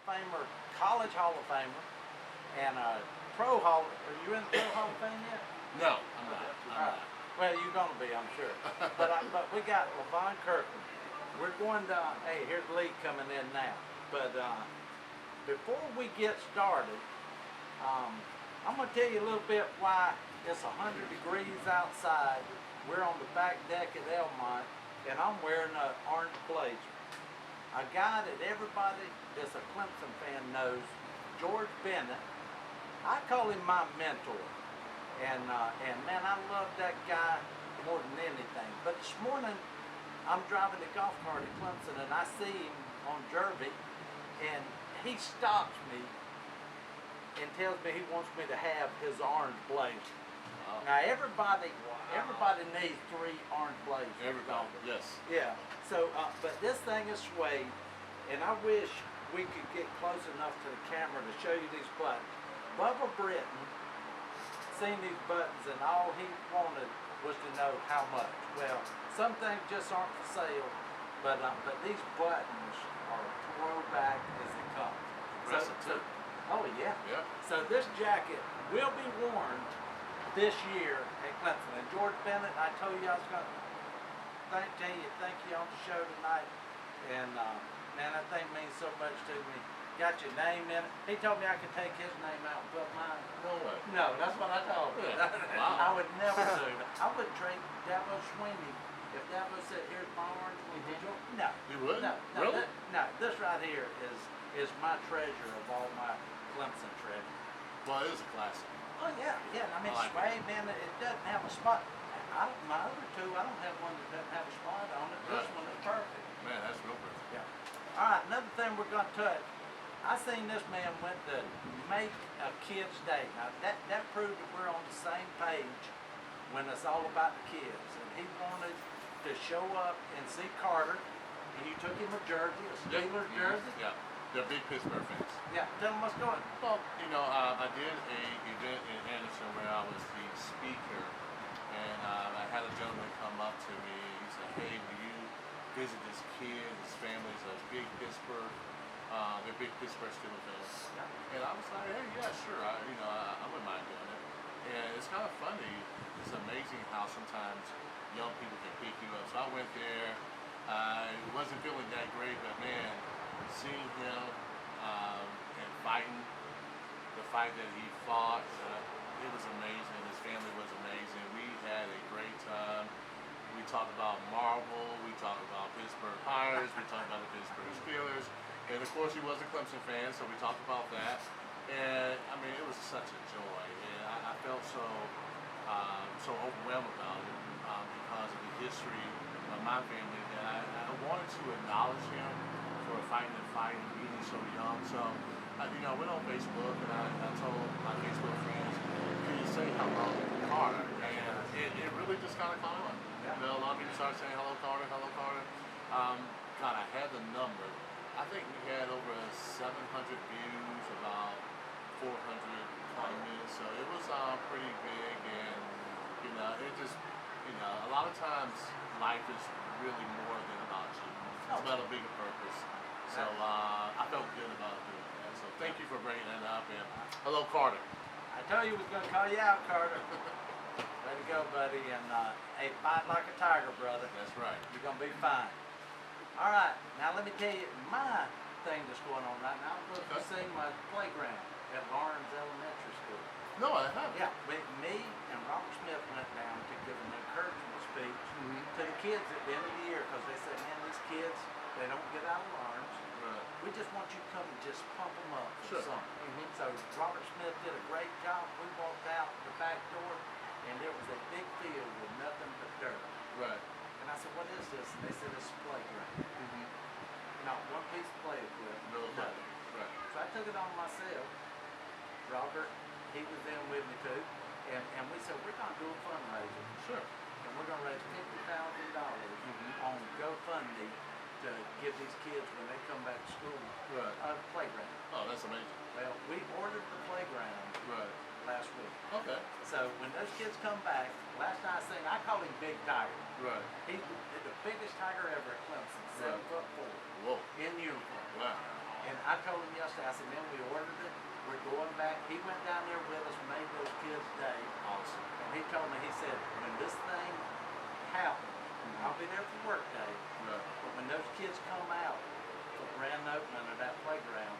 Famer, college Hall of Famer, and a pro Hall. Are you in the Pro Hall of Fame yet? No, I'm not. I'm not. Well, you're gonna be, I'm sure. But we got Levon Kirkland. We're going to. Hey, here's Lee coming in now. But before we get started, I'm gonna tell you a little bit why it's 100 degrees outside. We're on the back deck at Elmont, and I'm wearing an orange blazer. A guy that everybody that's a Clemson fan knows, George Bennett. I call him my mentor. And man, I love that guy more than anything. But this morning, I'm driving the golf cart at Clemson, and I see him on Jervy, and he stops me and tells me he wants me to have his orange blazer. Wow. Now everybody needs 3 orange blazers. Everybody, yes. Yeah. So, but this thing is suede, and I wish we could get close enough to the camera to show you these buttons. Bubba Britton seen these buttons, and all he wanted was to know how much. Well, some things just aren't for sale, but these buttons are throwback as they come. Oh yeah. Yeah. So this jacket will be worn this year at Clemson. And George Bennett, I told you I was going to thank you on the show tonight, and man, that thing means so much to me. Got your name in it. He told me I could take his name out and put mine. No way. No, that's what I told him. Yeah. Wow. I would never do that. I would trade Dabo Sweeney if Dabo said, "Here's my orange." No. You would? No. Really? No. This right here is my treasure of all my Clemson treasure. Well, it is a classic. Oh yeah. I mean, suede, man, it doesn't have a spot. My other 2, I don't have one that doesn't have a spot on it. This one is perfect. Man, that's real perfect. Yeah. All right, another thing we're going to touch. I seen this man went to make a kid's day. Now that proved that we're on the same page when it's all about the kids. And he wanted to show up and see Carter. And you took him a jersey, a Steelers jersey. Yeah, they're big Pittsburgh fans. Yeah, tell them what's going on. Well, you know, I did a event in Anderson where I was the speaker, and I had a gentleman come up to me. He said, "Hey, will you visit this kid? His family's a big Pittsburgh. They're big Pittsburgh Steelers fans." And I was like, "Hey, yeah, sure. I wouldn't mind doing it." And it's kind of funny. It's amazing how sometimes young people can pick you up. So I went there. I wasn't feeling that great, but man, seeing him and fighting the fight that he fought, it was amazing. His family was amazing. We had a great time. We talked about Marvel. We talked about Pittsburgh Pirates. We talked about the Pittsburgh Steelers. And of course, he was a Clemson fan, so we talked about that. And I mean, it was such a joy, and I felt so overwhelmed about it because of the history of my family that I wanted to acknowledge him for fighting the fight and being so young. So I went on Facebook and I told my Facebook friends, "Can you say hello, Carter?" And it really just kind of caught on. A lot of people started saying hello, Carter, hello, Carter. God, I had the number. I think we had over 700 views, about 400 comments, so it was pretty big, and it just, a lot of times life is really more than about you. It's about a bigger purpose. So I felt good about doing that. So thank you for bringing that up, and hello, Carter. I told you we was going to call you out, Carter. Way to go, buddy, and hey, fight like a tiger, brother. That's right. You're going to be fine. All right, now let me tell you my thing that's going on right now. I'm going to see my playground at Lawrence Elementary School. No, I haven't. Yeah, me and Robert Smith went down to give an encouragement speech to the kids at the end of the year because they said, "Man, these kids, they don't get out of Lawrence. Right. We just want you to come and just pump them up for Sure. something." So Robert Smith did a great job. We walked out the back door, and there was a big field with nothing but dirt. Right. And I said, "What is this?" And they said, "It's a playground." Not one piece of play equipment. No, nothing. right. So I took it on myself. Robert, he was in with me too. And we said, we're going to do a fundraiser. Sure. And we're going to raise $50,000 on GoFundMe to give these kids, when they come back to school, a playground. Oh, that's amazing. Well, we ordered the playground last week. Okay. So when those kids come back, last night I called him Big Tiger. Right. He's the biggest tiger ever at Clemson, 7'4". Whoa. In uniform. Wow. And I told him yesterday, I said, man, we ordered it. We're going back. He went down there with us, made those kids' day. Awesome. And he told me, he said, when this thing happens, I'll be there for work day. Right. But when those kids come out for the grand opening of that playground,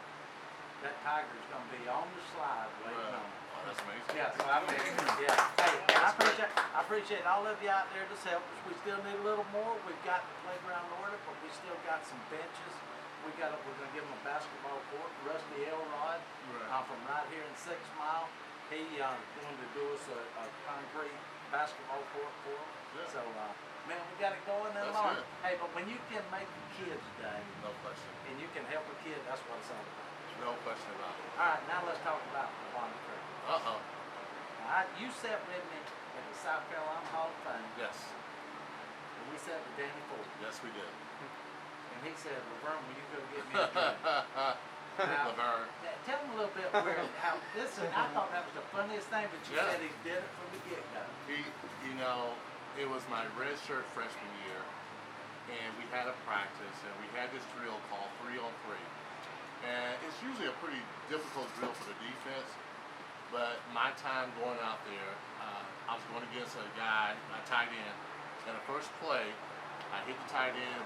that tiger's going to be on the slide waiting on them. Oh, that's amazing. Yeah, so I mean, yeah. Hey, and I appreciate all of you out there just help us. We still need a little more. We've got the playground ordered, but we still got some benches. We're gonna give them a basketball court. Rusty Elrod from right here in 6 Mile. He going to do us a concrete basketball court for us. Yeah. So man, we got it going in That's March. good. Hey, but when you can make a kid's day No question. and you can help a kid, that's what it's all about. No question about it. All right, now let's talk about Levon Kirkland. You sat with me at the South Carolina Hall of Fame. Yes. And we sat with Danny Ford. Yes, we did. And he said, Laverne, will you go get me a drink? Now, Laverne. tell him a little bit how this, and I thought that was the funniest thing, but you said he did it from the get-go. It was my redshirt freshman year, and we had a practice, and we had this drill called 3-on-3. And it's usually a pretty difficult drill for the defense, but my time going out there, I was going against a guy, a tight end, and the first play, I hit the tight end,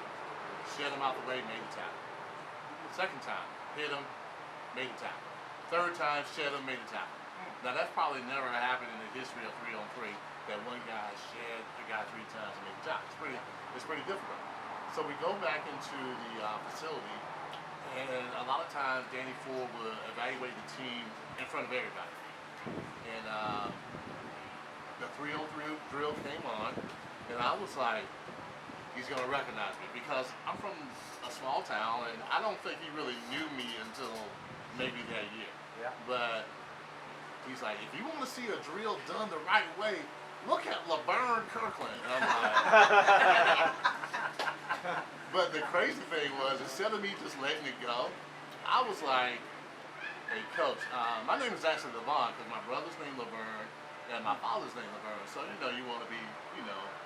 shed him out the way, made the tackle. Second time, hit him, made the tackle. Third time, shed him, made the tackle. Now that's probably never happened in the history of 3-on-3 that one guy shed a guy 3 times and made the tackle. It's pretty difficult. So we go back into the facility, and a lot of times Danny Ford would evaluate the team in front of everybody. And the 3-on-3 drill came on, and I was like, he's going to recognize me because I'm from a small town, and I don't think he really knew me until maybe that year. Yeah. But he's like, if you want to see a drill done the right way, look at Levon Kirkland. And I'm like, but the crazy thing was, instead of me just letting it go, I was like, hey, coach, my name is actually Levon because my brother's name Laverne and my father's name Laverne. So, you want to be,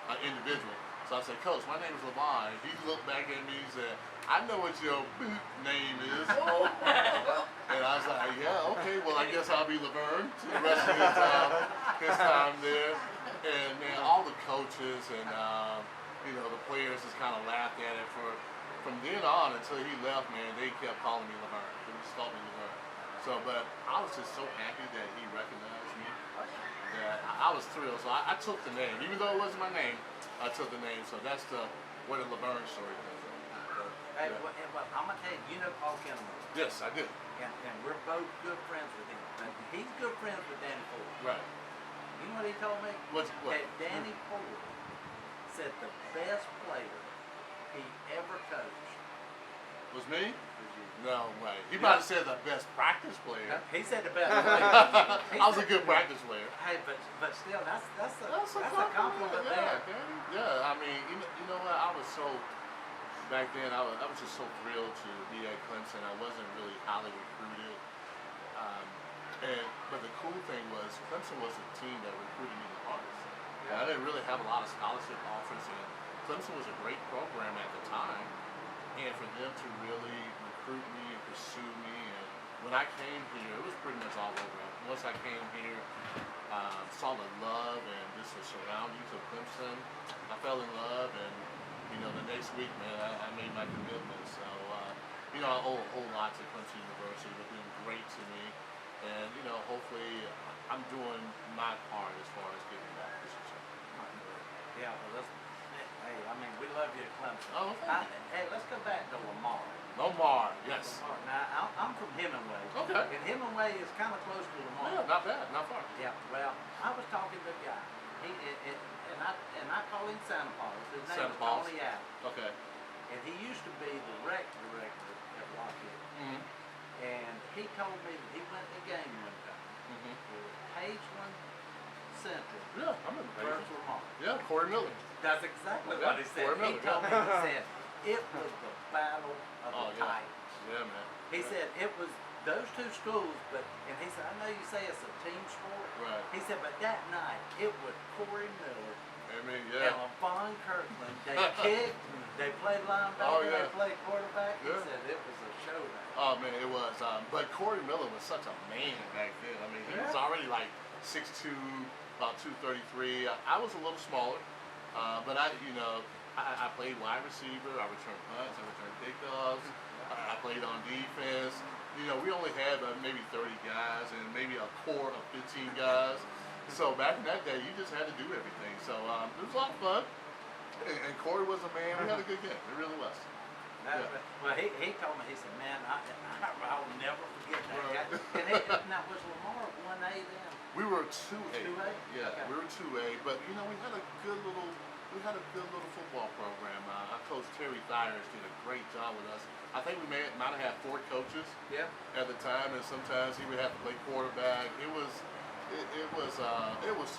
an individual. So I said, coach, my name is Levon. He looked back at me and said, I know what your boot name is. And I was like, yeah, okay, well, I guess I'll be Laverne for the rest of his time there. And man, all the coaches and, the players just kind of laughed at it from then on until he left, man, they kept calling me Laverne. They just called me Laverne. So, but I was just so happy that he recognized me that I was thrilled. So I took the name. Even though it wasn't my name, I took the name. So that's where the Laverne story comes from. Hey, well, I'm going to tell you, you know Paul Kennemer. Yes, I do. And we're both good friends with him. But he's good friends with Danny Ford. Right. You know what he told me? What? That Danny Ford said the best player he ever coached was me? was you. No way. He might have said the best practice player. No, he said the best player. I was a good practice player. Hey, but still, that's a compliment there. Yeah, I mean, you know what? I was so back then. I was just so thrilled to be at Clemson. I wasn't really highly recruited. But the cool thing was Clemson was the team that recruited me the hardest. Yeah. I didn't really have a lot of scholarship offers, and Clemson was a great program at the time. And for them to really recruit me and pursue me, and when I came here, it was pretty much all over. Once I came here, saw the love and just the surroundings of Clemson, I fell in love, and the next week, man, I made my commitment. So, I owe a whole lot to Clemson University. They've been great to me. And, hopefully I'm doing my part as far as giving back this year. Yeah, well, we love you at Clemson. Oh, thank you. Hey, let's go back to Lamar. Lamar, yes. Now, I'm from Hemingway. Okay. And Hemingway is kind of close to Lamar. Yeah, not bad, not far. Yeah, well, I was talking to a guy. And I call him Santa Paul's. His name is Tony Allen. Okay. And he used to be the rec director at Lockheed. Mm-hmm. And he told me that he went to the game one time. Mm-hmm. With Pageland Central. Yeah, I remember First Lamar. Yeah, Corey Miller. That's exactly what he said. Corey Miller, He told me, he said, it was the battle of the Titans. Yeah, man. He said it was those two schools, and he said, I know you say it's a team sport. Right. He said, but that night, it was Corey Miller I mean, yeah. And Levon Kirkland, they kicked, they played linebacker, Oh, yeah. they played quarterback. He Yeah. said it was a showdown. Oh man, it was. But Corey Miller was such a man back then. I mean, he was already like 6'2", about 233. I was a little smaller, but I played wide receiver. I returned punts. I returned pickups. I played on defense. We only had maybe 30 guys and maybe a core of 15 guys. So back in that day, you just had to do everything. So it was a lot of fun. And Corey was a man. We had a good game. It really was. Well, he told me, he said, man, I'll never forget that guy. And now, was Lamar 1A then? We were 2A. 2A? Yeah, Okay. we were 2A. But we had a good little football program. Our coach Terry Thyers did a great job with us. I think we might have had 4 coaches at the time, and sometimes he would have to play quarterback. It was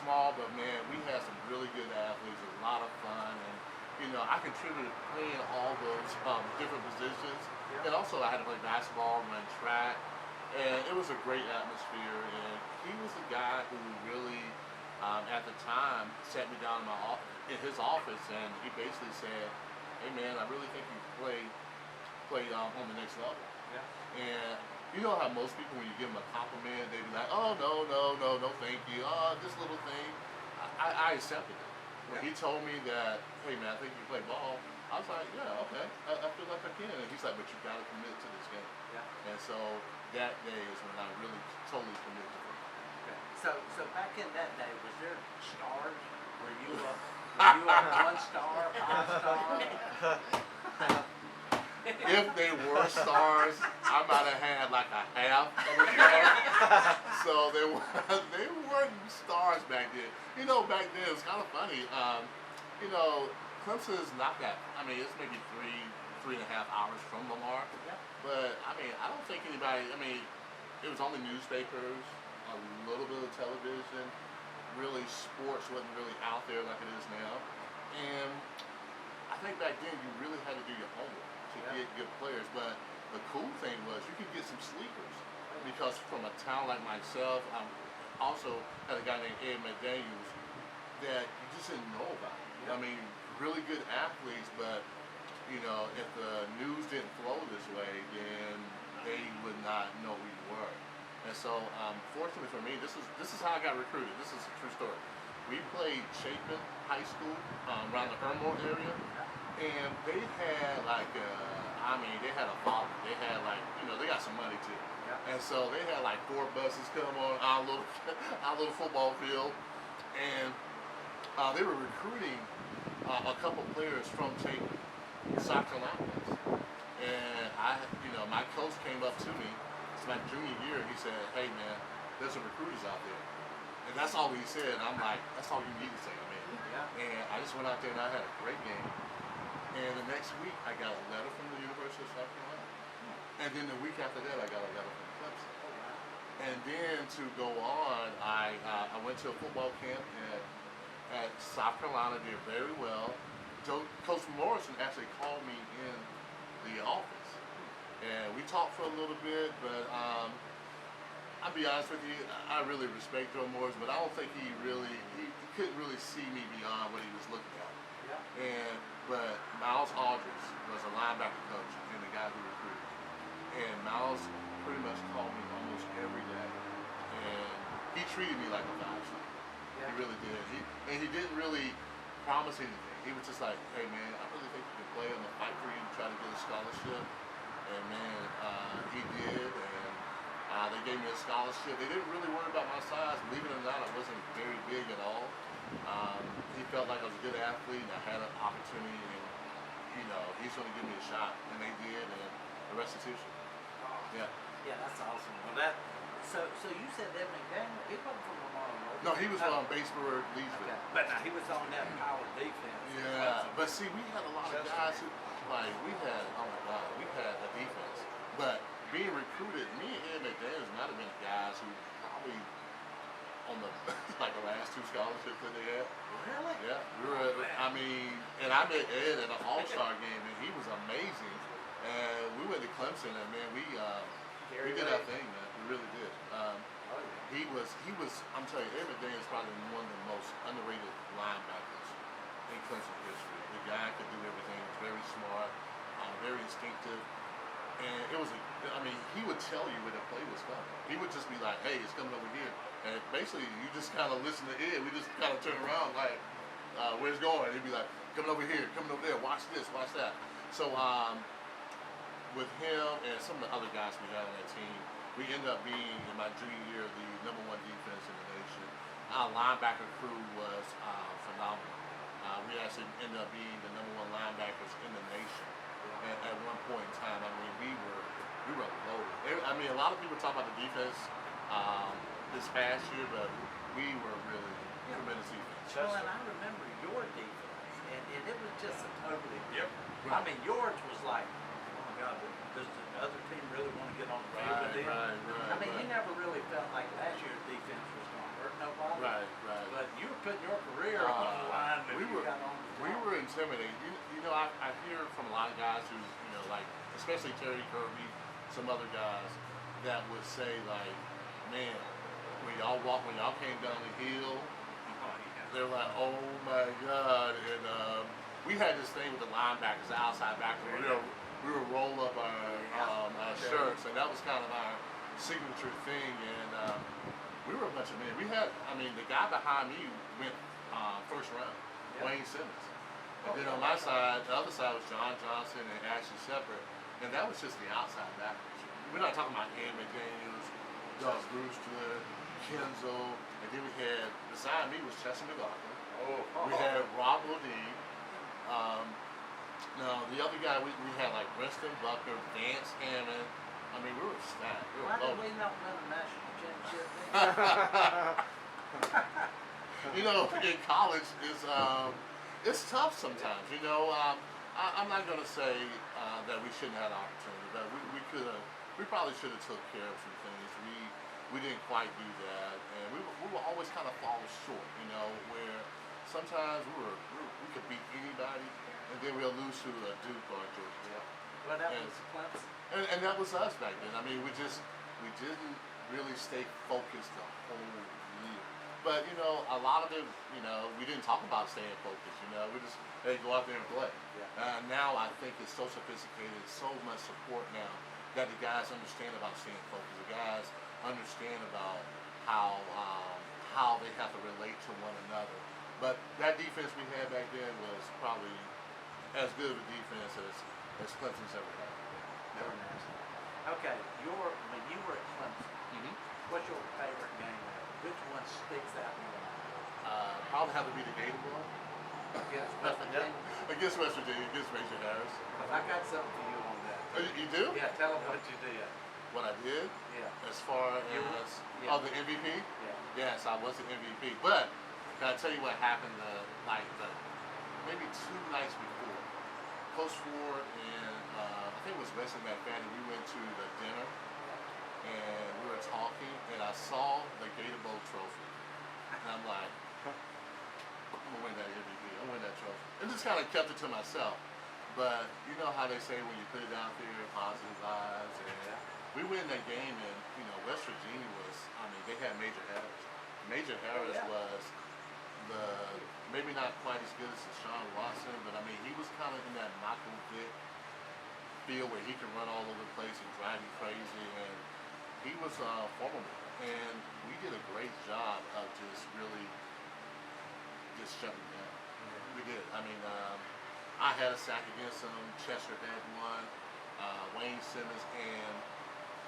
small, but man, we had some really good athletes. It was a lot of fun, and I contributed playing all those different positions, and also I had to play basketball, run track, and it was a great atmosphere. And he was the guy who really, at the time, sat me down in his office, and he basically said, "Hey man, I really think you play on the next level." And you know how most people, when you give them a compliment, they be like, "Oh no, thank you. Oh, this little thing." I accepted it. When he told me that, "Hey man, I think you play ball," I was like, "Yeah, okay. I feel like I can." And he's like, "But you got to commit to this game." And so that day is when I really totally committed to it. So back in that day, was there stars? Were you a 1 star, 5 star? If they were stars, I might have had like a half of a star. So they weren't stars back then. Back then it was kind of funny. Clemson is not that. I mean, it's maybe 3.5 hours from Lamar. But I mean, I don't think anybody. I mean, it was only newspapers, a little bit of television. Really, sports wasn't really out there like it is now. And I think back then you really had to do your homework to get good players. But the cool thing was you could get some sleepers, because from a town like myself, I also had a guy named Ed McDaniels that you just didn't know about. I mean, really good athletes, but if the news didn't flow this way, then they would not know who you were. And so, fortunately for me, this is how I got recruited. This is a true story. We played Chapin High School around the Irmo area. And they had they had a following. They had they got some money too. And so they had 4 buses come on our little football field, and they were recruiting a couple players from Chapin, South Carolina. And my coach came up to me. It's my junior year. He said, "Hey man, there's some recruiters out there." And that's all he said. And I'm like, that's all you need to say, man. And I just went out there and I had a great game. And the next week, I got a letter from the University of South Carolina. And then the week after that, I got a letter from Clemson. And then to go on, I went to a football camp at South Carolina, did very well. Coach Morrison actually called me in the office. And we talked for a little bit, but I'll be honest with you, I really respect Joe Morrison, but I don't think he couldn't really see me beyond what he was looking at. But Miles Aldridge was a linebacker coach and the guy who recruited me. And Miles pretty much called me almost every day. And he treated me like a 5-star. He really did. He didn't really promise anything. He was just like, "Hey man, I really think you can play. I'm gonna fight for you to try to get a scholarship." And man, he did, and they gave me a scholarship. They didn't really worry about my size. Believe it or not, I wasn't very big at all. He felt like I was a good athlete and I had an opportunity, and he's going to give me a shot, and they did, and the rest is history. Yeah, that's awesome. Well, so you said that McDaniel, he wasn't from Lamar, was he? No, he was from Batesburg, Leesville. Okay. But now he was on that power defense. Yeah, but see, we had a lot of guys who, we had a defense. But being recruited, me and Ed McDaniels might have been guys who probably on the the last 2 scholarships that they had. Really? Yeah, and I met Ed at an All-Star game, and he was amazing. And we went to Clemson, and man, we did our thing, man. We really did. He was. I'm telling you, Ed McDaniels is probably one of the most underrated linebackers in Clemson history. The guy could do everything. He was very smart, very instinctive. And it was, I mean, he would tell you when the play was coming. He would just be like, hey, it's coming over here. And basically, you just kind of listen to it. We just kind of turn around like, where's it going? He'd be like, coming over here, coming over there, watch this, watch that. So with him and some of the other guys we had on that team, we ended up being, in my junior year, the #1 defense in the nation. Our linebacker crew was phenomenal. We actually ended up being the #1 linebackers in the nation at one point in time. I mean, we were loaded. I mean, a lot of people talk about the defense this past year, but we were really tremendous defense. Well, and I remember your defense, and it was just a totally different. Right. I mean, yours was like, oh my God, does the other team really want to get on the field with them? Right. I mean, you never really felt like last year's defense was going to hurt nobody. Right. But you were putting your career on the line if you got on the We field. were intimidated. You know, I hear from a lot of guys who, you know, like, especially Terry Kirby, some other guys, that would say, like, man, when y'all came down the hill, they're like, oh my God. And we had this thing with the linebackers, the outside backers. We would roll up our shirts, and that was kind of our signature thing. And we were a bunch of men. We had, I mean, the guy behind me went first round, Wayne Simmons. And then on my side, the other side was John Johnson and Ashley Shepard. And that was just the outside backers. We're not talking about Ian McDaniels, Doug Brewster, Kenzo, and then we had, beside me was Chester McLaughlin. We had Rob O'Dean. Now, the other guy, we had like Winston Bucker, Vance Hammond. I mean, we were stacked. Why did we not win the national championship then? You know, in college, it's tough sometimes. You know, I'm not going to say that we shouldn't have had an opportunity, but we probably should have took care of some things. We didn't quite do that, and we were always kind of falling short. You know, where sometimes we could beat anybody, and then we'll lose to a Duke or a Georgia. Well, that was Clemson. And that was us back then. I mean, we didn't really stay focused the whole year. But you know, a lot of it, you know, we didn't talk about staying focused. You know, we just go out there and play. Now I think it's so sophisticated, so much support now that the guys understand about staying focused. The guys understand about how they have to relate to one another. But that defense we had back then was probably as good of a defense as Clemson's ever had. Very nice. Okay, when you were at Clemson, what's your favorite game ever? Which one sticks out in your mind? Probably have to be the Gator Bowl. Against West Virginia? Against West Virginia, against Major Harris. I got something for you on that. You do? Yeah, tell them what you did. What I did? Yeah. As far as the MVP? Yeah. Yes, I was the MVP. But can I tell you what happened maybe 2 nights before? Coach Ford and I think it was Wesley McFadden, we went to the dinner and we were talking and I saw the Gator Bowl trophy. And I'm like, I'm gonna win that MVP. I'm gonna win that trophy. And just kind of kept it to myself. But you know how they say when you put it out there, positive vibes. And we win that game, and you know West Virginia was. I mean, they had Major Harris. Major Harris was maybe not quite as good as Deshaun Watson, but I mean he was kind of in that Michael Vick field where he can run all over the place and drive you crazy, and he was formidable. And we did a great job of just really shutting down. We did. I mean, I had a sack against him. Chester had one. Wayne Simmons, and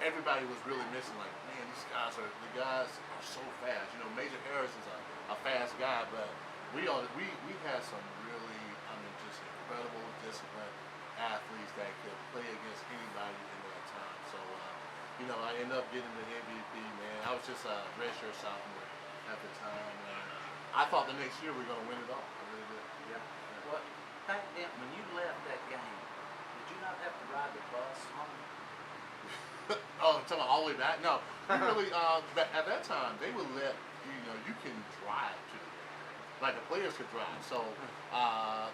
everybody was really missing. Like, man, the guys are so fast. You know, Major Harris is a fast guy, but we had some really, I mean, just incredible, disciplined athletes that could play against anybody in that time. So, you know, I ended up getting the MVP, man. I was just a redshirt sophomore at the time, and I thought the next year we were going to win it all. I really did. Yeah. Well, back then, when you left that game, did you not have to ride the bus home? Oh, talking about all the way back? No, we really. At that time, they would let you can drive to the game. Like the players could drive. So,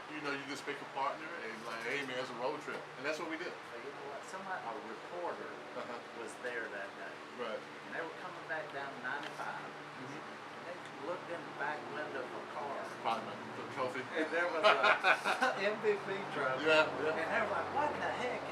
you just pick a partner and like, hey man, it's a road trip, and that's what we did. So you know what? A reporter was there that day. Right. And they were coming back down 95. And they looked in the back window of a car. Probably the trophy. And there was MVP truck. Yeah, yeah. And they were like, what the heck